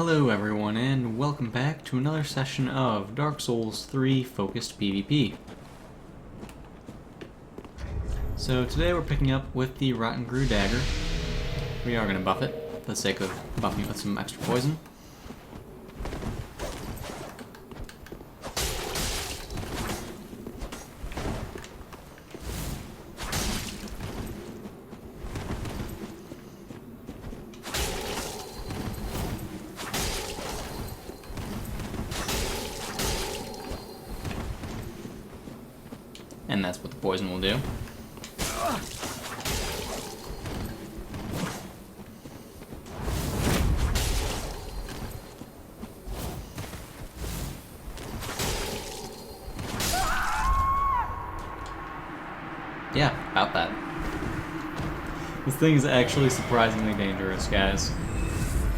Hello everyone, and welcome back to another session of Dark Souls 3 Focused PvP. So today we're picking up with the Rotten Ghru Dagger. We are going to buff it, for the sake of buffing it with some extra poison. And that's what the poison will do. Yeah, about that. This thing is actually surprisingly dangerous, guys.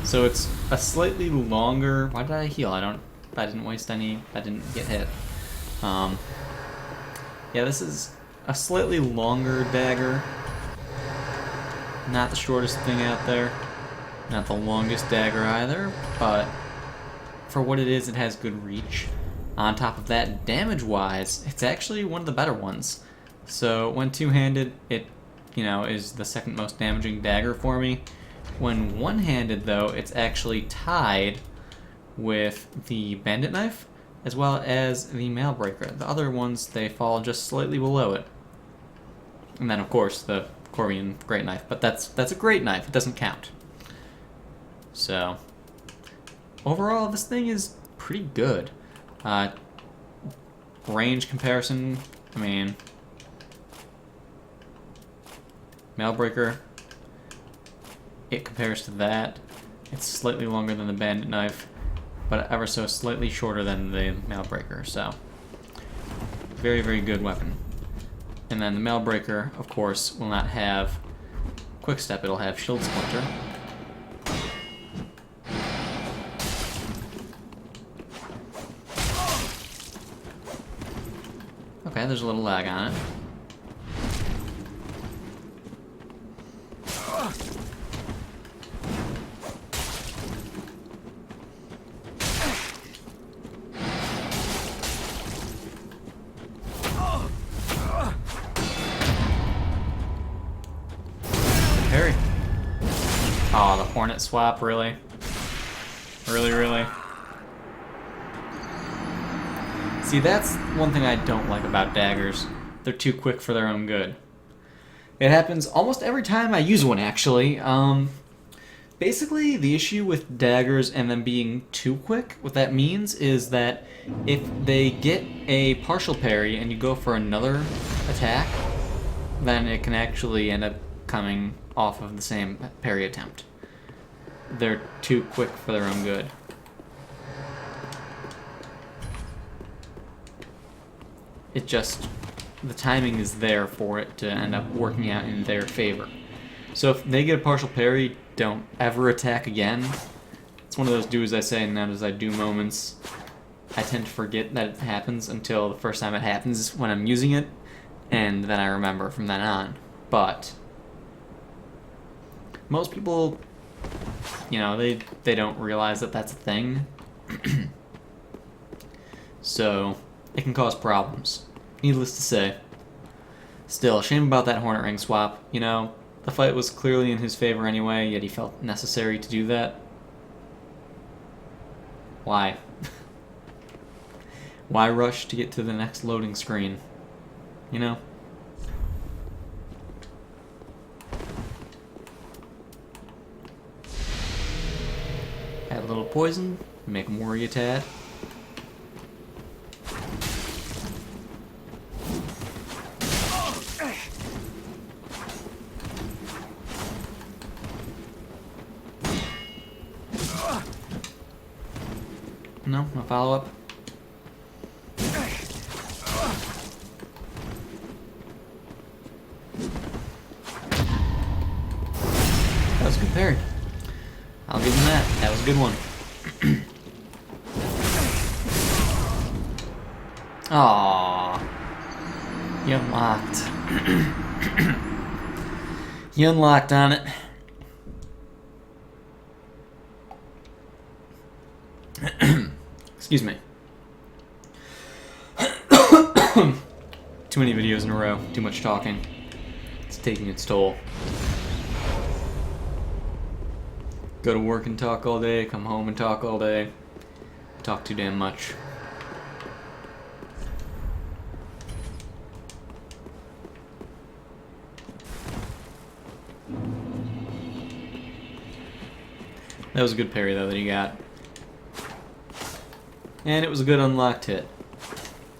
So it's a slightly longer... Why did I heal? I didn't waste any... I didn't get hit. Yeah, this is a slightly longer dagger. Not the shortest thing out there. Not the longest dagger either, but for what it is, it has good reach. On top of that, damage-wise, it's actually one of the better ones. So when two-handed, it, is the second most damaging dagger for me. When one-handed, though, it's actually tied with the bandit knife, as well as the Mailbreaker. The other ones, they fall just slightly below it. And then, of course, the Corvian Great Knife. But that's a great knife. It doesn't count. So, overall, this thing is pretty good. Range comparison, I mean... Mailbreaker, it compares to that. It's slightly longer than the bandit knife, but ever so slightly shorter than the Mailbreaker, so very, very good weapon. And then the Mailbreaker, of course, will not have Quick Step, it'll have Shield Splinter. Okay, there's a little lag on it. Parry. Oh, the Hornet swap, really? Really? See, that's one thing I don't like about daggers. They're too quick for their own good. It happens almost every time I use one, actually. Basically, the issue with daggers and them being too quick, what that means is that if they get a partial parry and you go for another attack, then it can actually end up coming off of the same parry attempt. They're too quick for their own good. It just, the timing is there for it to end up working out in their favor. So if they get a partial parry, don't ever attack again. It's one of those do as I say and not as I do moments. I tend to forget that it happens until the first time it happens when I'm using it, and then I remember from then on. But most people, they don't realize that that's a thing. So it can cause problems, needless to say. Still, shame about that Hornet Ring swap. The fight was clearly in his favor anyway, yet he felt necessary to do that. Why? Why rush to get to the next loading screen? Add a little poison, make him worry a tad. No follow-up. That was a good parry. I'll give him that. That was a good one. Aww. You unlocked. You unlocked on it. Excuse me. Too many videos in a row. Too much talking. It's taking its toll. Go to work and talk all day. Come home and talk all day. Talk too damn much. That was a good parry, though, that he got. And it was a good unlocked hit.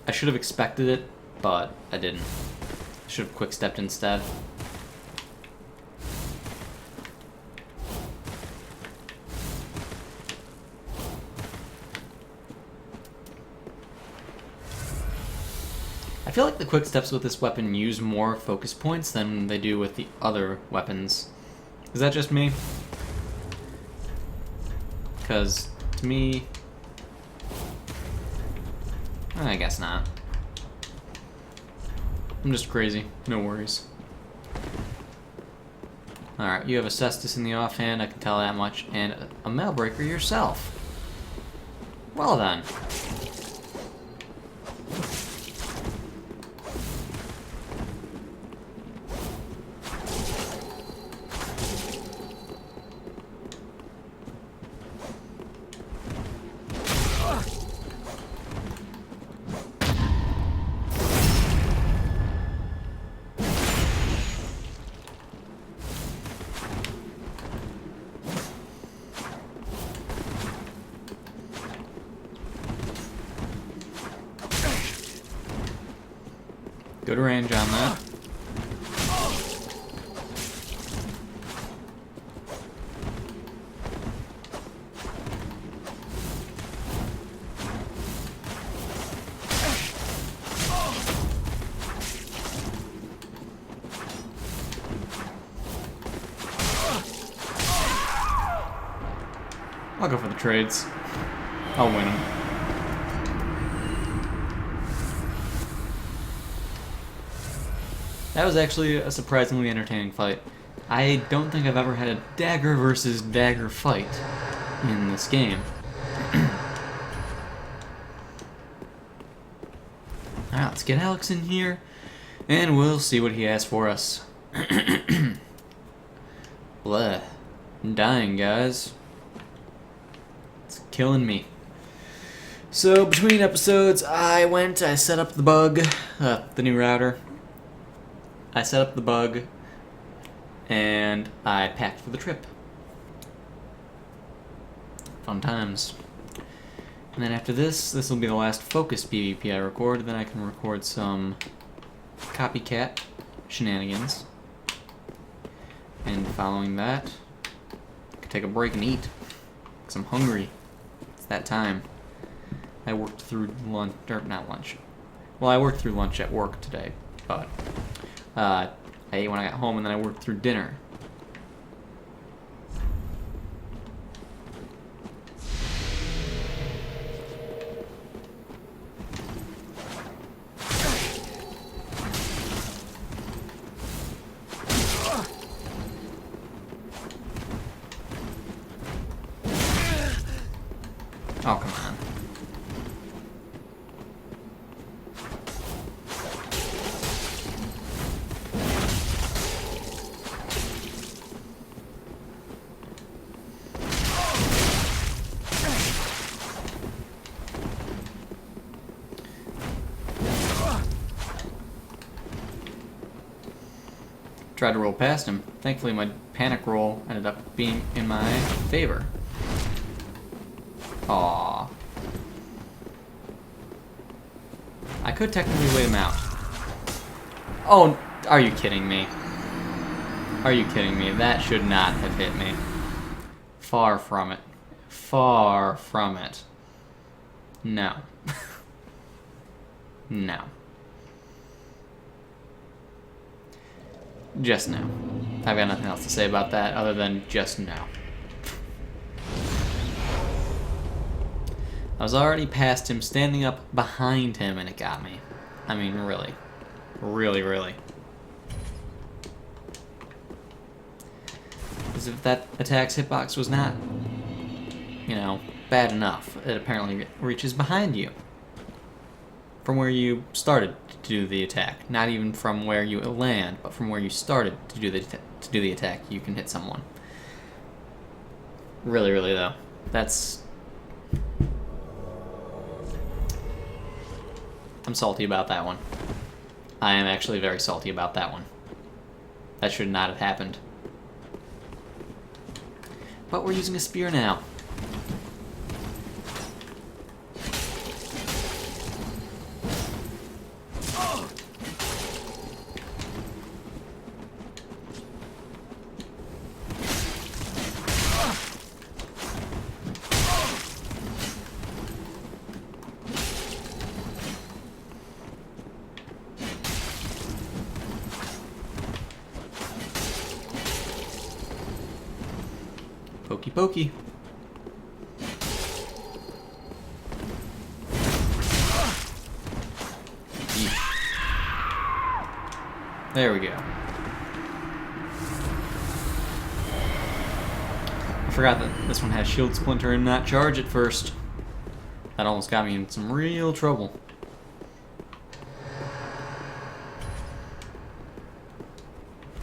I should have expected it, but I didn't. I should have quick-stepped instead. I feel like the quick steps with this weapon use more focus points than they do with the other weapons. Is that just me? Because, to me... I guess not. I'm just crazy. No worries. Alright, you have a Cestus in the offhand, I can tell that much, and a Mailbreaker yourself. Well then. Good range on that. I'll go for the trades. I'll win them. That was actually a surprisingly entertaining fight. I don't think I've ever had a dagger versus dagger fight in this game. Alright, let's get Alex in here, and we'll see what he has for us. Bleh. I'm dying, guys. It's killing me. So, between episodes, I set up the bug, the new router. I set up the bug, and I packed for the trip. Fun times. And then after this will be the last focused PvP I record, then I can record some copycat shenanigans. And following that, I can take a break and eat, because I'm hungry. It's that time. I worked through lunch, or not lunch. Well, I worked through lunch at work today, but... I ate when I got home, and then I worked through dinner. Oh, come on. Tried to roll past him. Thankfully, my panic roll ended up being in my favor. Aww. I could technically wait him out. Oh, are you kidding me? Are you kidding me? That should not have hit me. Far from it. Far from it. No. No. Just no. I've got nothing else to say about that other than just no. I was already past him, standing up behind him, and it got me. I mean, really. Really, really. As if that attack's hitbox was not, you know, bad enough. It apparently reaches behind you. From where you started to do the attack. Not even from where you land, but from where you started to do the attack, you can hit someone. Really, really though. I'm salty about that one. I am actually very salty about that one. That should not have happened. But we're using a spear now. Pokey pokey. There we go. I forgot that this one has shield splinter and not charge at first. That almost got me in some real trouble.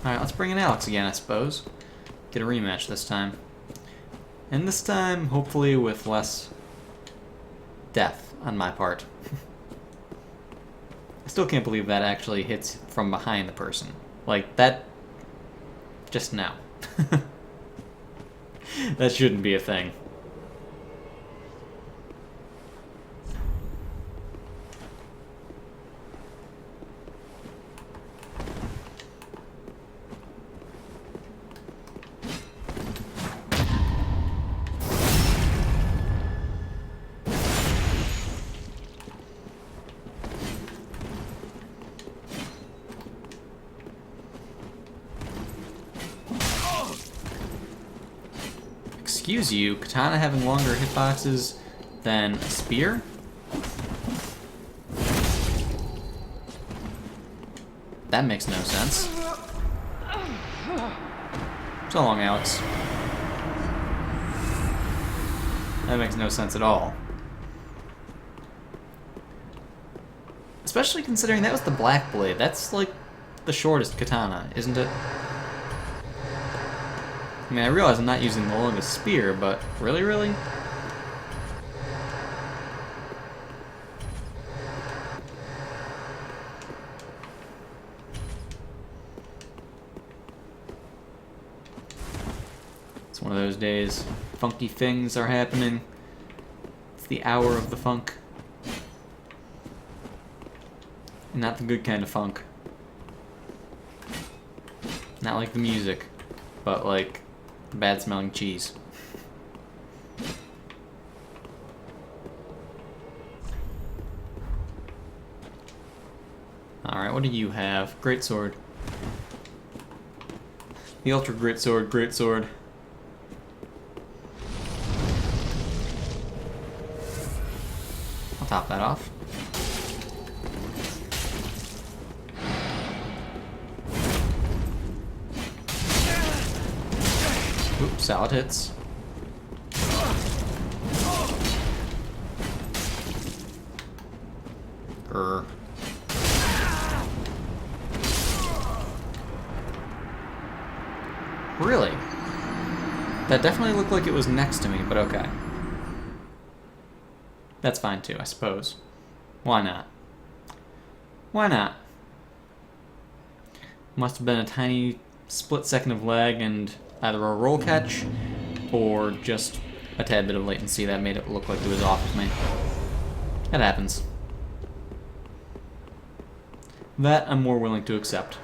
Alright, let's bring in Alex again, I suppose. Get a rematch this time. And this time, hopefully with less death on my part. I still can't believe that actually hits from behind the person. Like, that... just no. That shouldn't be a thing. Excuse you, katana having longer hitboxes than a spear? That makes no sense. So long, Alex. That makes no sense at all. Especially considering that was the black blade. That's like the shortest katana, isn't it? I mean, I realize I'm not using the longest spear, but really, really? It's one of those days. Funky things are happening. It's the hour of the funk. And not the good kind of funk. Not like the music, but like bad smelling cheese. Alright, what do you have? Great sword. The ultra great sword, great sword. I'll top that off. Oops, solid hits. Grr. Really? That definitely looked like it was next to me, but okay. That's fine too, I suppose. Why not? Why not? Must have been a tiny split second of lag and either a roll catch or just a tad bit of latency that made it look like it was off of me. It happens. That I'm more willing to accept.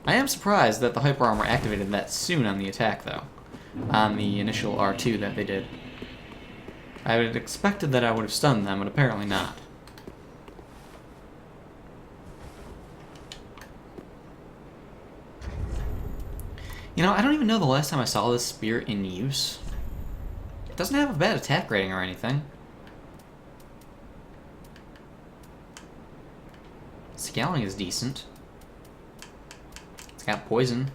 I am surprised that the hyper armor activated that soon on the attack, though. On the initial R2 that they did. I had expected that I would have stunned them, but apparently not. You know, I don't even know the last time I saw this spear in use. It doesn't have a bad attack rating or anything. Scaling is decent. It's got poison.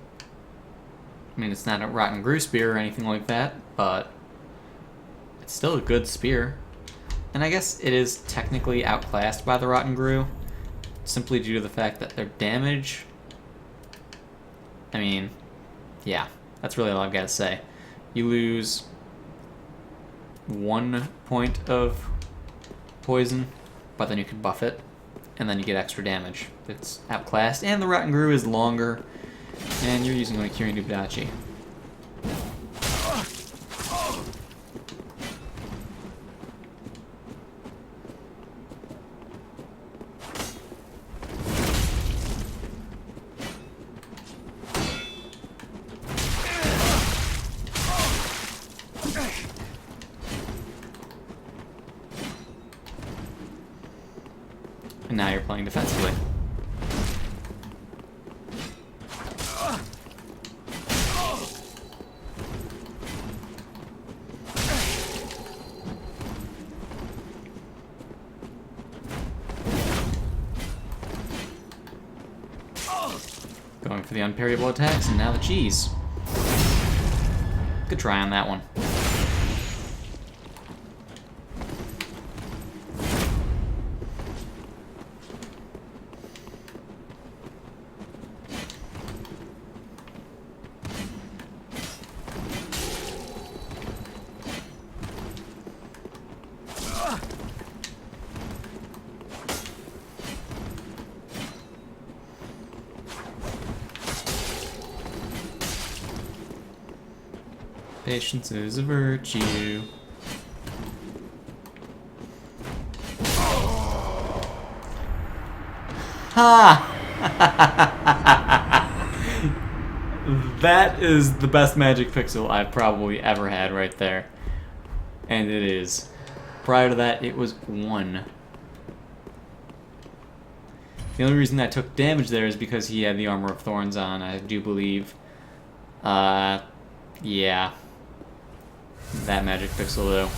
I mean, it's not a Rotten Ghru spear or anything like that, but it's still a good spear. And I guess it is technically outclassed by the Rotten Ghru, simply due to the fact that their damage... I mean, yeah, that's really all I've got to say. You lose 1 point of poison, but then you can buff it, and then you get extra damage. It's outclassed, and the Rotten Ghru is longer, and you're using like Kiri Nubidachi. And now you're playing defensively. Going for the unparryable attacks, and now the cheese. Good try on that one. Patience is a virtue. Ha! That is the best magic pixel I've probably ever had right there. And it is. Prior to that, it was 1. The only reason I took damage there is because he had the Armor of Thorns on, I do believe. Yeah. That magic pixel, though.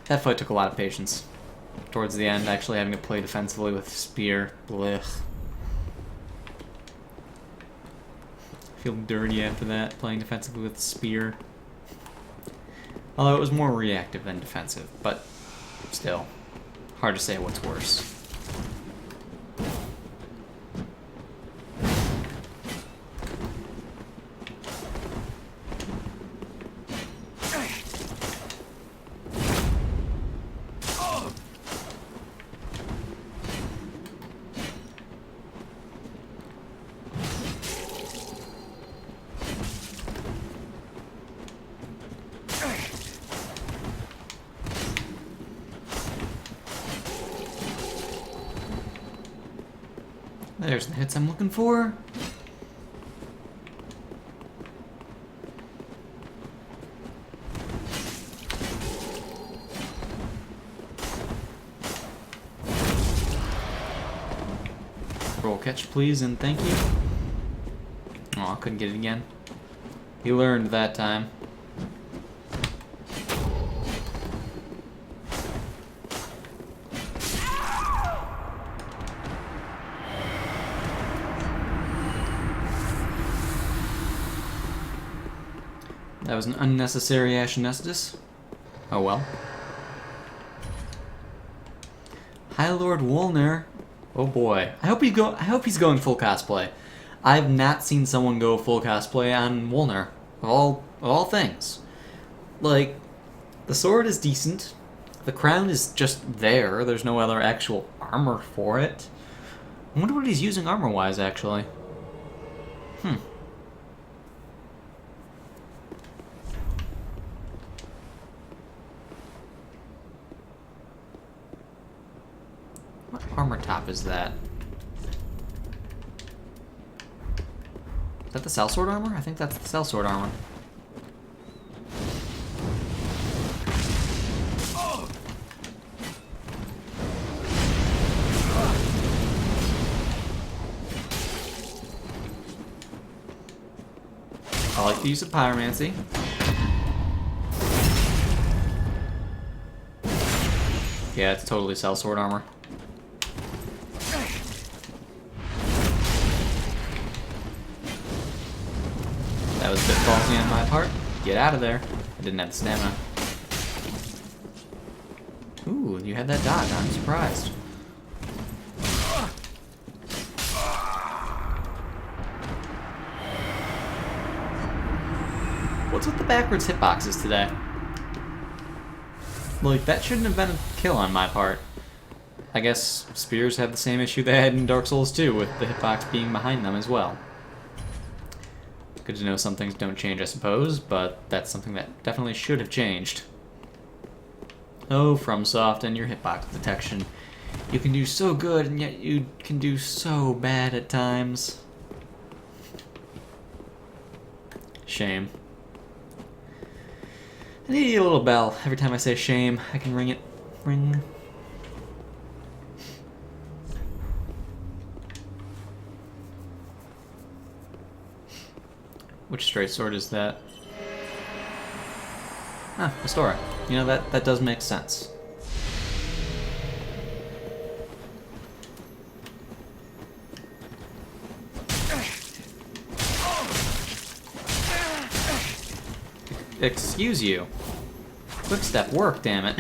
That fight took a lot of patience. Towards the end, actually having to play defensively with Spear. Blech. I feel dirty after that, playing defensively with Spear. Although it was more reactive than defensive, but still, hard to say what's worse. There's the hits I'm looking for. Roll catch, please, and thank you. Oh, I couldn't get it again. He learned that time. That was an unnecessary Ashen Estus. Oh well. High Lord Wolner. Oh boy. I hope he's going full cosplay. I've not seen someone go full cosplay on Wolner. Of all things. Like, the sword is decent. The crown is just there. There's no other actual armor for it. I wonder what he's using armor-wise, actually. What armor top is that? Is that the sellsword armor? I think that's the sellsword armor. I like the use of pyromancy. Yeah, it's totally sellsword armor. That was a bit ballsy on my part. Get out of there. I didn't have the stamina. Ooh, you had that dodge. I'm surprised. What's with the backwards hitboxes today? Like, that shouldn't have been a kill on my part. I guess spears have the same issue they had in Dark Souls 2, with the hitbox being behind them as well. Good to know some things don't change, I suppose, but that's something that definitely should have changed. Oh, FromSoft and your hitbox detection. You can do so good, and yet you can do so bad at times. Shame. I need a little bell. Every time I say shame, I can ring it. Ring. Which straight sword is that? Ah, Astora. You know, that does make sense. Excuse you. Quick step work, damn it.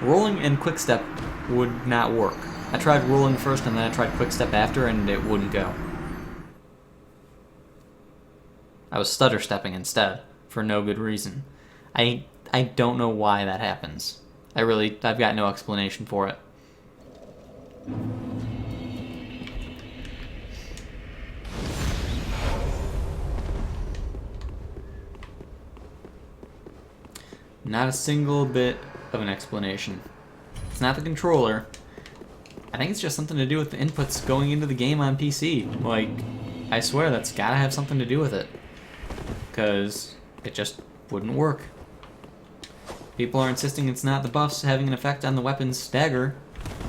Rolling and quick step would not work. I tried rolling first and then I tried quick step after and it wouldn't go. I was stutter stepping instead, for no good reason. I don't know why that happens. I've got no explanation for it. Not a single bit of an explanation. It's not the controller. I think it's just something to do with the inputs going into the game on PC. Like, I swear that's gotta have something to do with it. Because it just wouldn't work. People are insisting it's not the buffs having an effect on the weapon's stagger.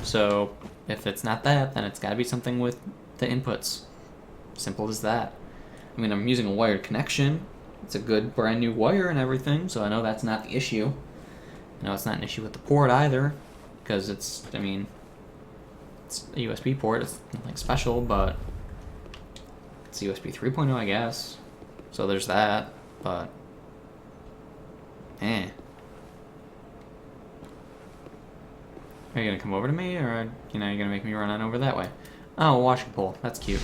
So, if it's not that, then it's gotta be something with the inputs. Simple as that. I mean, I'm using a wired connection. It's a good brand new wire and everything, so I know that's not the issue. I know it's not an issue with the port either, because it's a USB port, it's nothing special, but it's USB 3.0, I guess. So there's that, but Are you gonna come over to me, or you're gonna make me run on over that way? Oh, a washing pole. That's cute.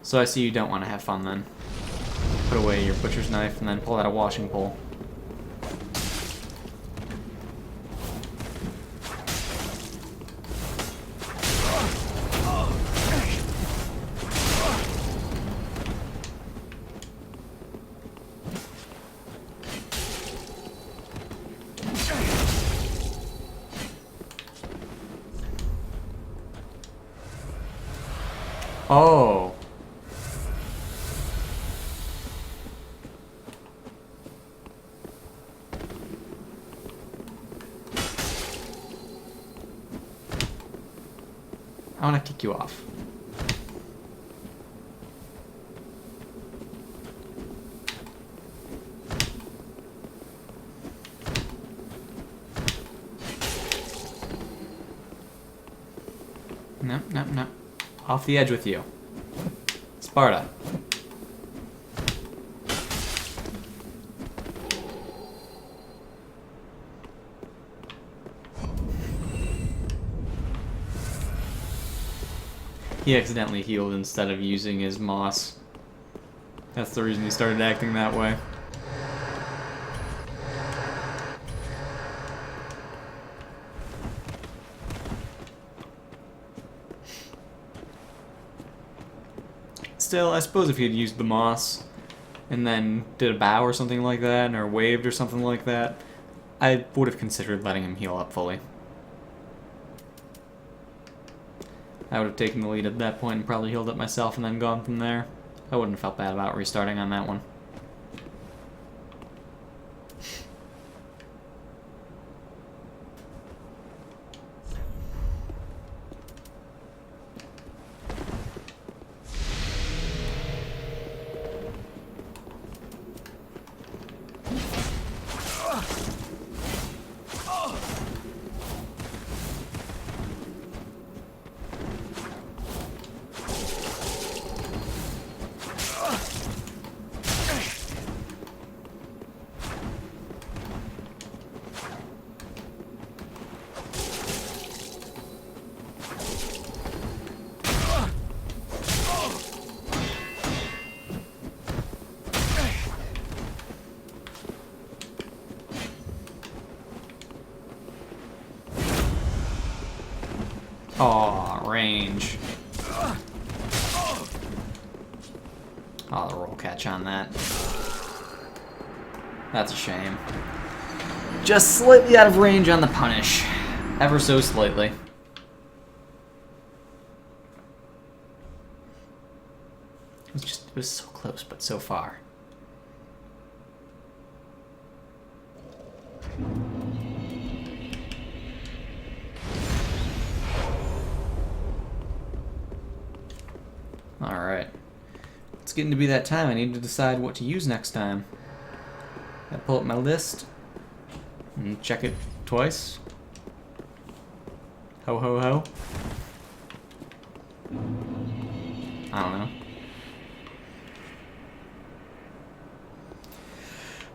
So I see you don't want to have fun then. Put away your butcher's knife and then pull out a washing pole. Oh. I want to kick you off. No, no, no. Off the edge with you. Sparta. He accidentally healed instead of using his moss. That's the reason he started acting that way. Still, I suppose if he had used the moss and then did a bow or something like that, or waved or something like that, I would have considered letting him heal up fully. I would have taken the lead at that point and probably healed up myself and then gone from there. I wouldn't have felt bad about restarting on that one. Oh, range. Oh, the roll catch on that. That's a shame. Just slightly out of range on the punish. Ever so slightly. It was so close, but so far. Alright. It's getting to be that time. I need to decide what to use next time. I pull up my list and check it twice. Ho ho ho. I don't know.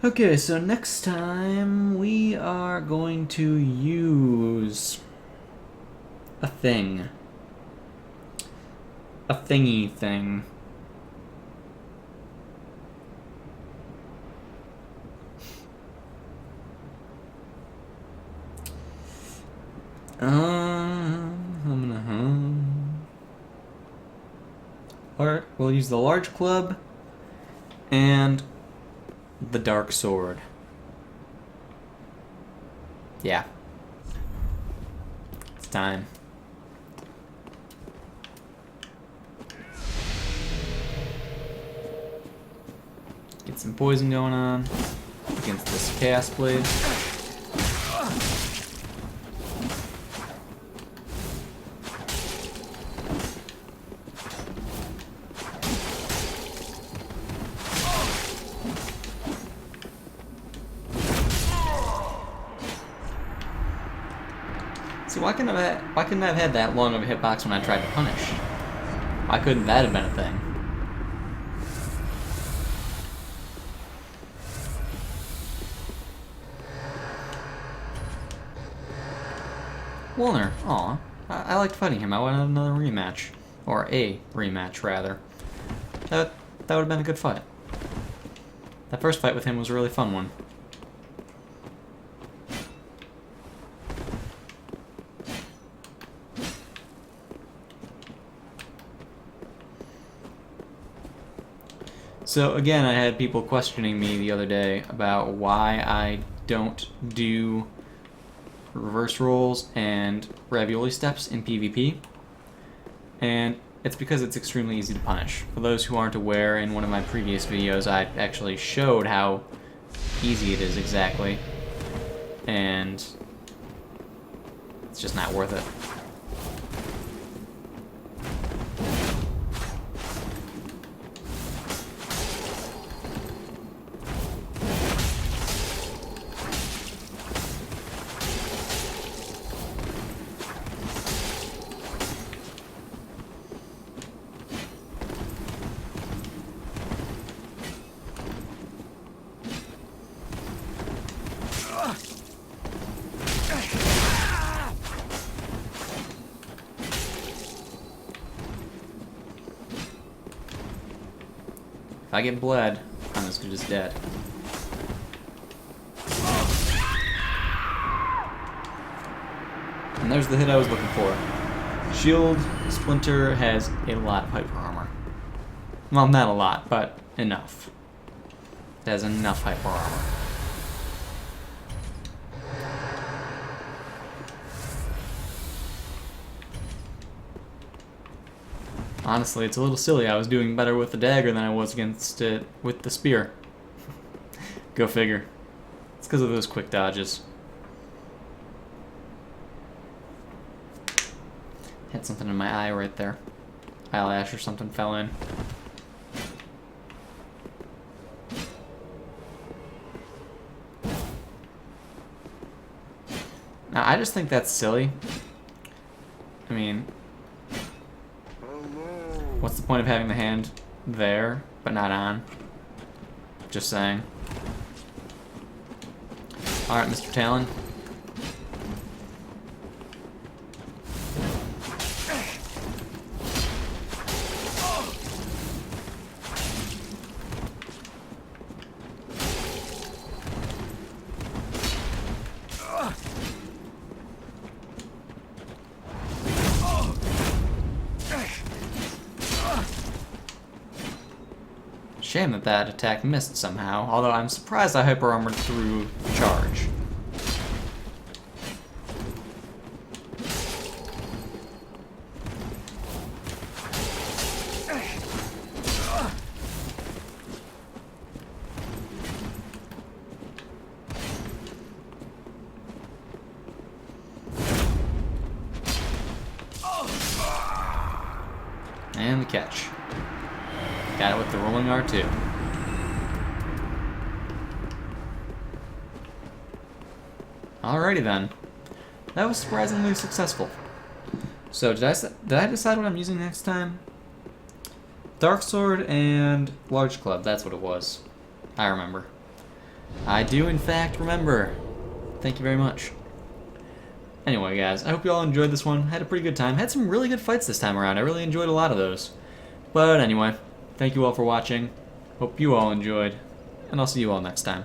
Okay, so next time we are going to use a thing. A thingy thing. Or we'll use the large club and the dark sword. Yeah. It's time. Get some poison going on against this chaos blade. See, why couldn't I have had that long of a hitbox when I tried to punish? Why couldn't that have been a thing? Wolner, aw. I liked fighting him. I wanted another rematch. Or a rematch, rather. That would have been a good fight. That first fight with him was a really fun one. So again, I had people questioning me the other day about why I don't do reverse rolls and ravioli steps in PvP, and it's because it's extremely easy to punish. For those who aren't aware, in one of my previous videos I actually showed how easy it is exactly, and it's just not worth it. If I get bled, I'm as good as dead. And there's the hit I was looking for. Shield Splinter has a lot of hyper armor. Well, not a lot, but enough. It has enough hyper armor. Honestly, it's a little silly. I was doing better with the dagger than I was against it with the spear. Go figure. It's because of those quick dodges. Had something in my eye right there. Eyelash or something fell in. Now, I just think that's silly. I mean, what's the point of having the hand there, but not on? Just saying. Alright, Mr. Talon. Shame that that attack missed somehow, although I'm surprised I hyper armored through charge. And the catch. Got it with the rolling R2. Alrighty then. That was surprisingly successful. So did I decide what I'm using next time? Dark Sword and Large Club, that's what it was. I remember. I do in fact remember. Thank you very much. Anyway, guys, I hope you all enjoyed this one. Had a pretty good time. Had some really good fights this time around. I really enjoyed a lot of those. But anyway, thank you all for watching. Hope you all enjoyed. And I'll see you all next time.